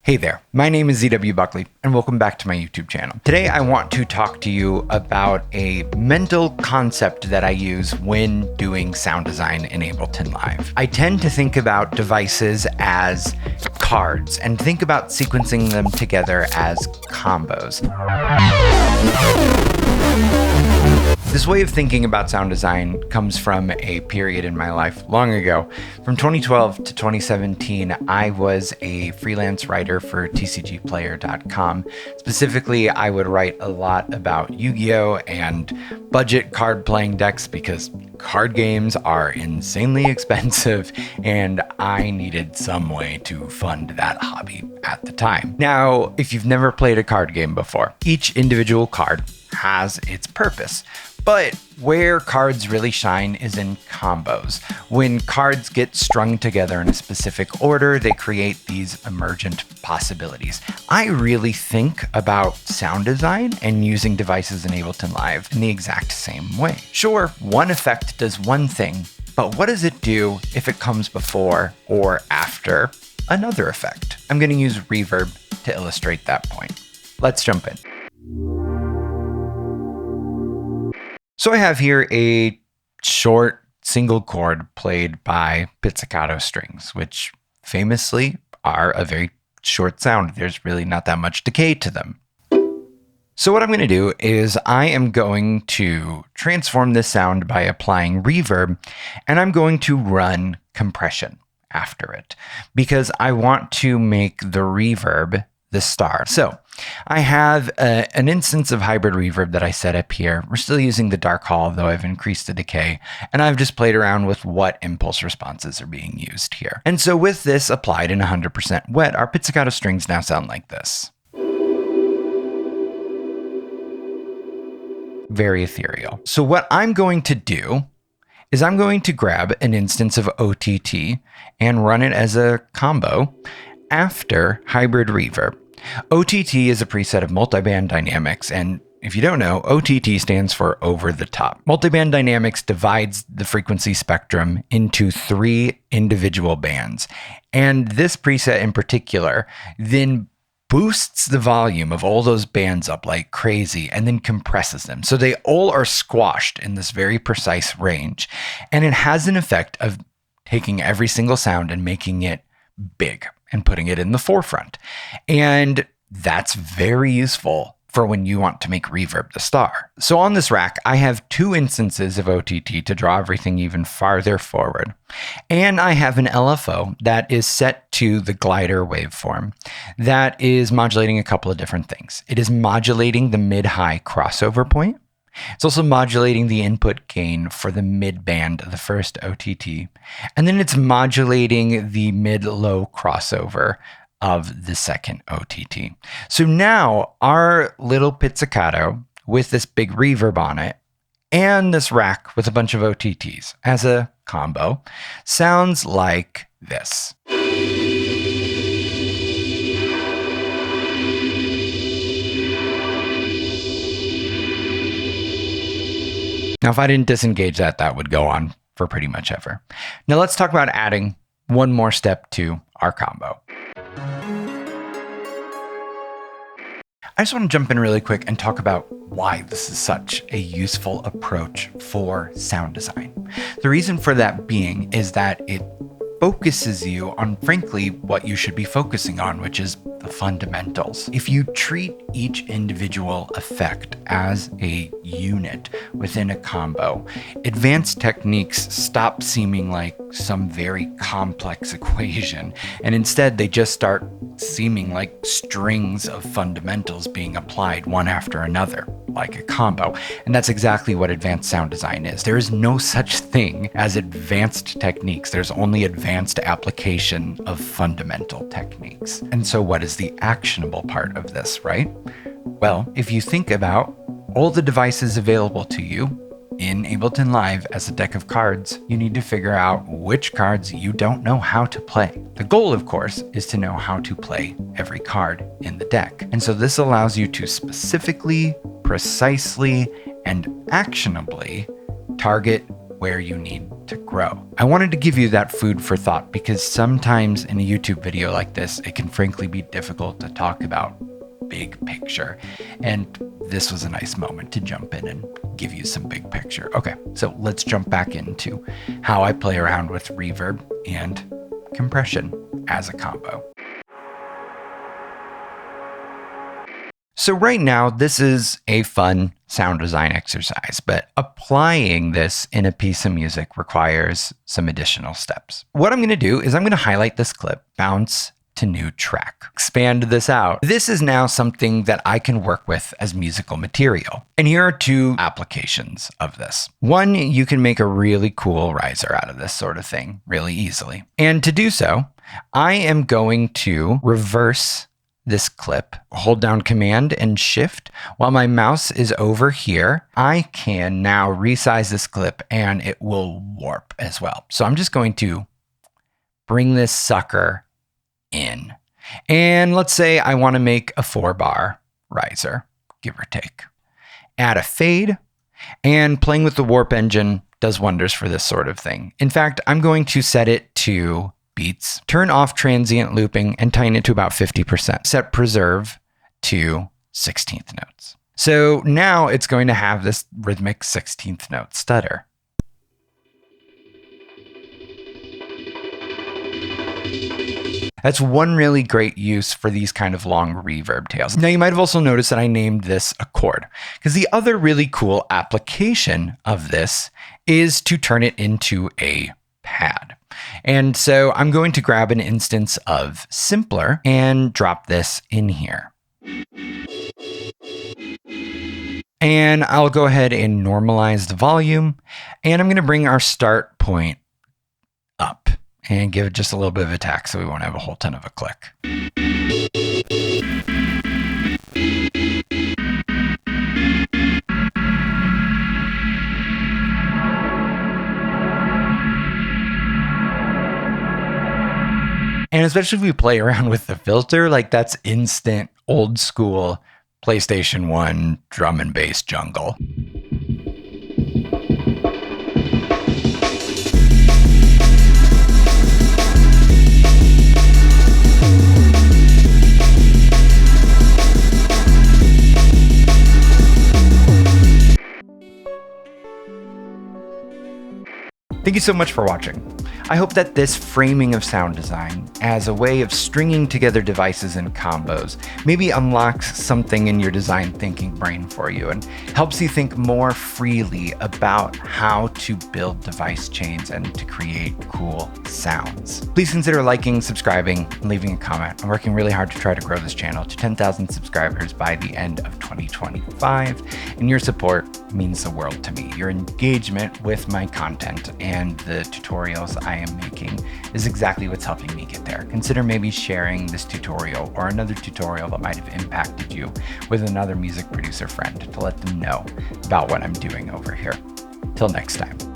Hey there, my name is ZW Buckley and welcome back to my YouTube channel. Today I want to talk to you about a mental concept that I use when doing sound design in Ableton Live. I tend to think about devices as cards and think about sequencing them together as combos. This way of thinking about sound design comes from a period in my life long ago. From 2012 to 2017, I was a freelance writer for TCGplayer.com. Specifically, I would write a lot about Yu-Gi-Oh! And budget card playing decks because card games are insanely expensive and I needed some way to fund that hobby at the time. Now, if you've never played a card game before, each individual card has its purpose. But where cards really shine is in combos. When cards get strung together in a specific order, they create these emergent possibilities. I really think about sound design and using devices in Ableton Live in the exact same way. Sure, one effect does one thing, but what does it do if it comes before or after another effect? I'm going to use reverb to illustrate that point. Let's jump in. So I have here a short single chord played by pizzicato strings, which famously are a very short sound. There's really not that much decay to them. So what I'm going to do is I am going to transform this sound by applying reverb, and I'm going to run compression after it because I want to make the reverb the star. So I have an instance of hybrid reverb that I set up here. We're still using the dark hall, though I've increased the decay, and I've just played around with what impulse responses are being used here. And so with this applied in 100% wet, our pizzicato strings now sound like this. Very ethereal. So what I'm going to do is I'm going to grab an instance of OTT and run it as a combo after hybrid reverb. OTT is a preset of multiband dynamics, and if you don't know, OTT stands for over the top. Multiband dynamics divides the frequency spectrum into 3 individual bands, and this preset in particular then boosts the volume of all those bands up like crazy and then compresses them. So they all are squashed in this very precise range, and it has an effect of taking every single sound and making it big and putting it in the forefront. And that's very useful for when you want to make reverb the star. So on this rack, I have 2 instances of OTT to draw everything even farther forward. And I have an LFO that is set to the glider waveform that is modulating a couple of different things. It is modulating the mid-high crossover point. It's also modulating the input gain for the mid band of the first OTT. And then it's modulating the mid-low crossover of the second OTT. So now our little pizzicato with this big reverb on it and this rack with a bunch of OTTs as a combo sounds like this. Now, if I didn't disengage that, that would go on for pretty much ever. Now let's talk about adding one more step to our combo. I just want to jump in really quick and talk about why this is such a useful approach for sound design. The reason for that being is that it focuses you on, frankly, what you should be focusing on, which is the fundamentals. If you treat each individual effect as a unit within a combo, advanced techniques stop seeming like some very complex equation, and instead they just start seeming like strings of fundamentals being applied one after another, like a combo. And that's exactly what advanced sound design is. There is no such thing as advanced techniques. There's only advanced application of fundamental techniques. And so what is the actionable part of this, right? Well, if you think about all the devices available to you in Ableton Live as a deck of cards, you need to figure out which cards you don't know how to play. The goal, of course, is to know how to play every card in the deck. And so this allows you to specifically, precisely, and actionably target where you need to grow. I wanted to give you that food for thought because sometimes in a YouTube video like this, it can frankly be difficult to talk about big picture. And this was a nice moment to jump in and give you some big picture. Okay, so let's jump back into how I play around with reverb and compression as a combo. So right now, this is a fun sound design exercise, but applying this in a piece of music requires some additional steps. What I'm going to do is I'm going to highlight this clip, bounce to new track, expand this out. This is now something that I can work with as musical material. And here are two applications of this. One, you can make a really cool riser out of this sort of thing really easily. And to do so, I am going to reverse this clip, hold down Command and Shift. While my mouse is over here, I can now resize this clip and it will warp as well. So I'm just going to bring this sucker in. And let's say I want to make a 4-bar riser, give or take. Add a fade, and playing with the warp engine does wonders for this sort of thing. In fact, I'm going to set it to beats, turn off transient looping, and tighten it to about 50%. Set preserve to 16th notes. So now it's going to have this rhythmic 16th note stutter. That's one really great use for these kind of long reverb tails. Now you might have also noticed that I named this a chord, because the other really cool application of this is to turn it into a pad. And so I'm going to grab an instance of Simpler and drop this in here. And I'll go ahead and normalize the volume. And I'm going to bring our start point up and give it just a little bit of a tack so we won't have a whole ton of a click. And especially if we play around with the filter, like that's instant old school PlayStation 1 drum and bass jungle. Thank you so much for watching. I hope that this framing of sound design as a way of stringing together devices and combos maybe unlocks something in your design thinking brain for you and helps you think more freely about how to build device chains and to create cool sounds. Please consider liking, subscribing, and leaving a comment. I'm working really hard to try to grow this channel to 10,000 subscribers by the end of 2025, and your support means the world to me. Your engagement with my content and the tutorials I am making is exactly what's helping me get there. Consider maybe sharing this tutorial or another tutorial that might have impacted you with another music producer friend to let them know about what I'm doing over here. Till next time.